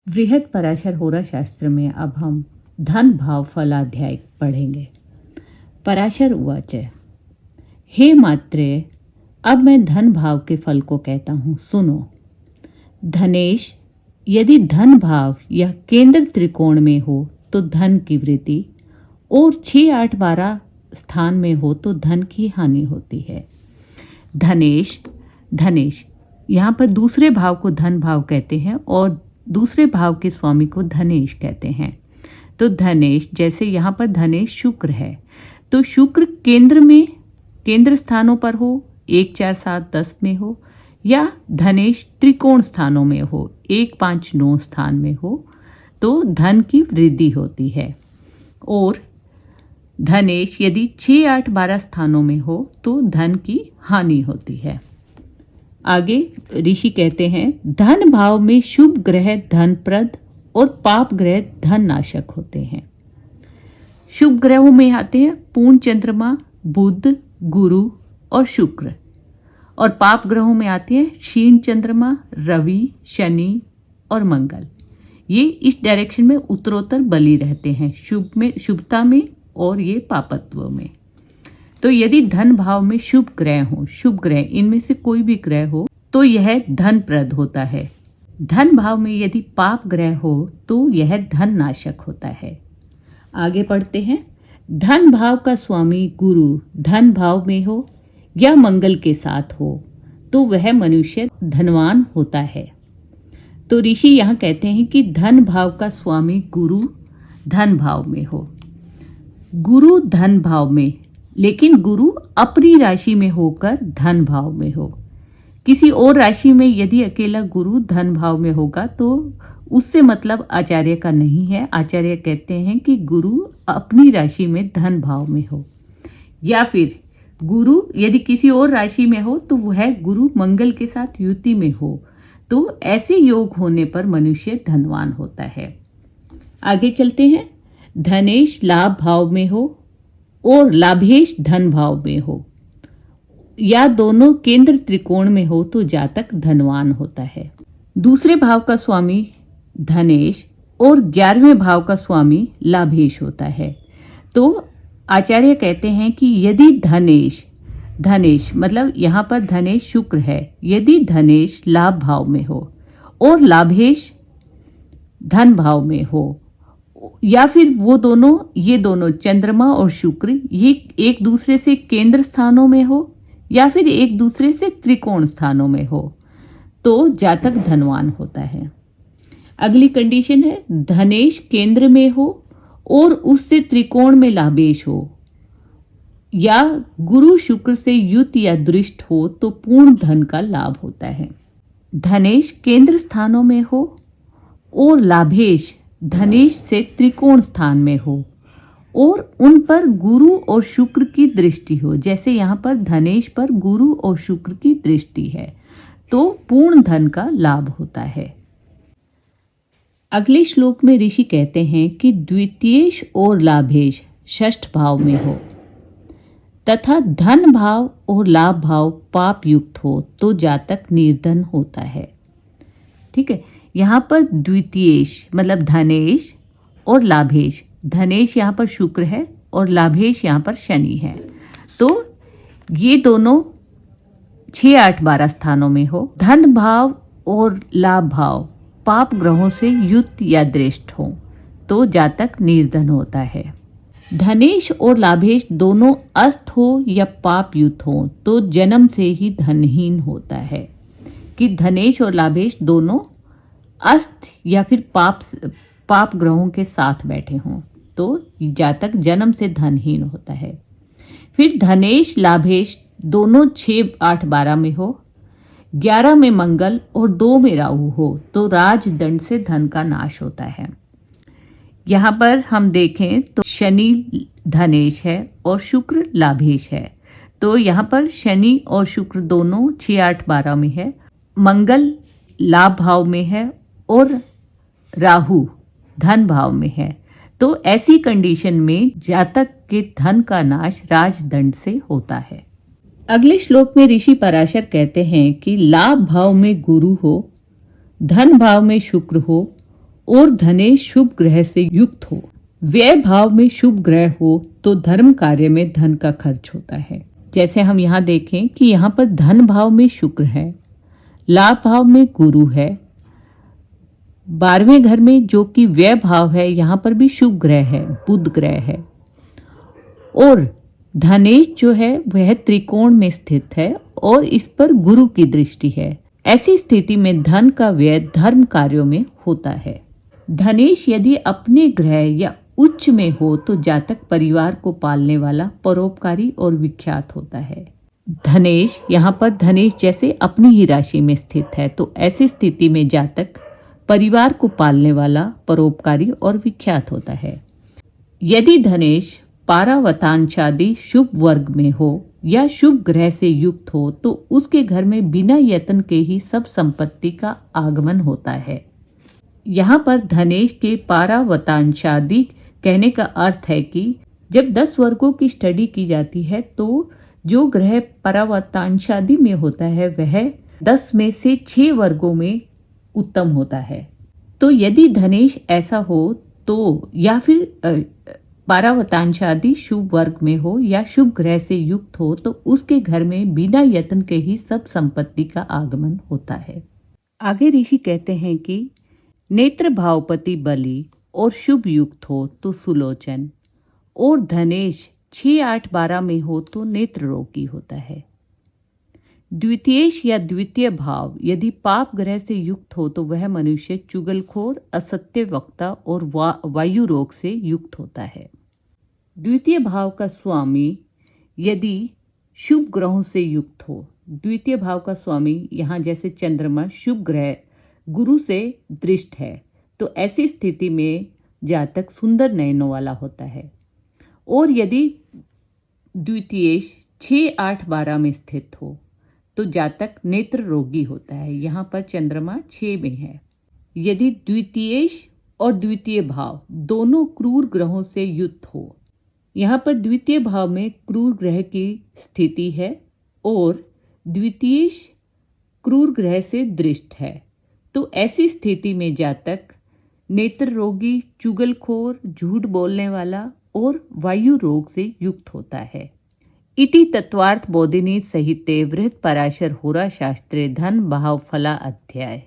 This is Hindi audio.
बृहद पराशर होरा शास्त्र में अब हम धन भाव फलाध्याय पढ़ेंगे। पराशर उवाच, हे मात्रे, अब मैं धन भाव के फल को कहता हूँ, सुनो। धनेश, यदि धन भाव या केंद्र त्रिकोण में हो तो धन की वृद्धि, और 6, 8, 12 स्थान में हो तो धन की हानि होती है। धनेश, धनेश यहाँ पर दूसरे भाव को धन भाव कहते हैं और दूसरे भाव के स्वामी को धनेश कहते हैं। तो धनेश, जैसे यहाँ पर धनेश शुक्र है, तो शुक्र केंद्र स्थानों पर हो, 1, 4, 7, 10 में हो, या धनेश त्रिकोण स्थानों में हो, 1, 5, 9 स्थान में हो, तो धन की वृद्धि होती है। और धनेश यदि 6, 8, 12 स्थानों में हो तो धन की हानि होती है। आगे ऋषि कहते हैं, धन भाव में शुभ ग्रह धनप्रद और पाप ग्रह धन नाशक होते हैं। शुभ ग्रहों में आते हैं पूर्ण चंद्रमा, बुध, गुरु और शुक्र, और पाप ग्रहों में आते हैं क्षीण चंद्रमा, रवि, शनि और मंगल। ये इस डायरेक्शन में उत्तरोत्तर बली रहते हैं, शुभता में और ये पापत्व में। तो यदि धन भाव में शुभ ग्रह इनमें से कोई भी ग्रह हो तो यह धनप्रद होता है। धन भाव में यदि पाप ग्रह हो तो यह धन नाशक होता है। आगे पढ़ते हैं, धन भाव का स्वामी गुरु धन भाव में हो या मंगल के साथ हो तो वह मनुष्य धनवान होता है। तो ऋषि यहाँ कहते हैं कि धन भाव का स्वामी गुरु धन भाव में हो, गुरु धन भाव में, लेकिन गुरु अपनी राशि में होकर धन भाव में हो। किसी और राशि में यदि अकेला गुरु धन भाव में होगा तो उससे मतलब आचार्य का नहीं है। आचार्य कहते हैं कि गुरु अपनी राशि में धन भाव में हो, या फिर गुरु यदि किसी और राशि में हो तो वह गुरु मंगल के साथ युति में हो, तो ऐसे योग होने पर मनुष्य धनवान होता है। आगे चलते हैं, धनेश लाभ भाव में हो और लाभेश धन भाव में हो, या दोनों केंद्र त्रिकोण में हो तो जातक धनवान होता है। दूसरे भाव का स्वामी धनेश और 11वें भाव का स्वामी लाभेश होता है। तो आचार्य कहते हैं कि यदि धनेश मतलब यहाँ पर धनेश शुक्र है, यदि धनेश लाभ भाव में हो और लाभेश धन भाव में हो, या फिर ये दोनों चंद्रमा और शुक्र ये एक दूसरे से केंद्र स्थानों में हो या फिर एक दूसरे से त्रिकोण स्थानों में हो, तो जातक धनवान होता है। अगली कंडीशन है, धनेश केंद्र में हो और उससे त्रिकोण में लाभेश हो, या गुरु शुक्र से युत या दृष्ट हो तो पूर्ण धन का लाभ होता है। धनेश केंद्र स्थानों में हो और लाभेश धनेश से त्रिकोण स्थान में हो और उन पर गुरु और शुक्र की दृष्टि हो, जैसे यहाँ पर धनेश पर गुरु और शुक्र की दृष्टि है, तो पूर्ण धन का लाभ होता है। अगले श्लोक में ऋषि कहते हैं कि द्वितीयेश और लाभेश षष्ठ भाव में हो तथा धन भाव और लाभ भाव पाप युक्त हो तो जातक निर्धन होता है। ठीक है, यहाँ पर द्वितीयेश मतलब धनेश और लाभेश, धनेश यहाँ पर शुक्र है और लाभेश यहाँ पर शनि है, तो ये दोनों 6, 8, 12 स्थानों में हो। धन भाव और लाभ भाव पाप ग्रहों से युक्त या दृष्ट हो तो जातक निर्धन होता है। धनेश और लाभेश दोनों अस्त हो या पाप युक्त हो तो जन्म से ही धनहीन होता है। कि धनेश और लाभेश दोनों अस्त या फिर पाप ग्रहों के साथ बैठे हों तो जातक जन्म से धनहीन होता है। फिर धनेश लाभेश दोनों 6, 8, 12 में हो, 11 में मंगल और 2 में राहु हो तो राजदंड से धन का नाश होता है। यहाँ पर हम देखें तो शनि धनेश है और शुक्र लाभेश है, तो यहाँ पर शनि और शुक्र दोनों 6, 8, 12 में है, मंगल लाभ भाव में है और राहु धन भाव में है, तो ऐसी कंडीशन में जातक के धन का नाश राजदंड से होता है। अगले श्लोक में ऋषि पराशर कहते हैं कि लाभ भाव में गुरु हो, धन भाव में शुक्र हो और धनेश शुभ ग्रह से युक्त हो। व्यय भाव में शुभ ग्रह हो तो धर्म कार्य में धन का खर्च होता है। जैसे हम यहाँ देखें कि यहाँ पर धन भाव में शुक्र है, लाभ भाव में गुरु है, 12वें घर में जो कि व्यय भाव है यहाँ पर भी शुभ ग्रह है, बुध ग्रह है, और धनेश जो है वह त्रिकोण में स्थित है और इस पर गुरु की दृष्टि है। ऐसी स्थिति में धन का व्यय धर्म कार्यों में होता है। धनेश यदि अपने ग्रह या उच्च में हो तो जातक परिवार को पालने वाला, परोपकारी और विख्यात होता है। धनेश यहाँ पर धनेश जैसे अपनी ही राशि में स्थित है, तो ऐसी स्थिति में जातक परिवार को पालने वाला, परोपकारी और विख्यात होता है। यदि धनेश पारावतांशादि शुभ वर्ग में हो या शुभ ग्रह से युक्त हो तो उसके घर में बिना यत्न के ही सब संपत्ति का आगमन होता है। यहाँ पर धनेश के पारावतांशादि कहने का अर्थ है कि जब 10 वर्गों की स्टडी की जाती है तो जो ग्रह परावतांशादि में होता है वह 10 में से 6 वर्गों में उत्तम होता है। तो यदि धनेश ऐसा हो तो या फिर पारावतांशादि शुभ वर्ग में हो या शुभ ग्रह से युक्त हो तो उसके घर में बिना यत्न के ही सब संपत्ति का आगमन होता है। आगे ऋषि कहते हैं कि नेत्र भावपति बलि और शुभ युक्त हो तो सुलोचन, और धनेश 6, 8, 12 में हो तो नेत्र रोगी होता है। द्वितीयेश या द्वितीय भाव यदि पाप ग्रह से युक्त हो तो वह मनुष्य चुगलखोर, असत्य वक्ता और वायु रोग से युक्त होता है। द्वितीय भाव का स्वामी यदि शुभ ग्रहों से युक्त हो, द्वितीय भाव का स्वामी यहाँ जैसे चंद्रमा शुभ ग्रह गुरु से दृष्ट है, तो ऐसी स्थिति में जातक सुंदर नयनों वाला होता है। और यदि द्वितीयेश 6, 8, 12 में स्थित हो तो जातक नेत्र रोगी होता है। यहाँ पर चंद्रमा 6 में है। यदि द्वितीयेश और द्वितीय भाव दोनों क्रूर ग्रहों से युक्त हो, यहाँ पर द्वितीय भाव में क्रूर ग्रह की स्थिति है और द्वितीयेश क्रूर ग्रह से दृष्ट है, तो ऐसी स्थिति में जातक नेत्र रोगी, चुगलखोर, झूठ बोलने वाला और वायु रोग से युक्त होता है। इति तत्वार्थ बोधिनी सहिते बृहत् पराशर होरा शास्त्रे धन भाव फला अध्याय।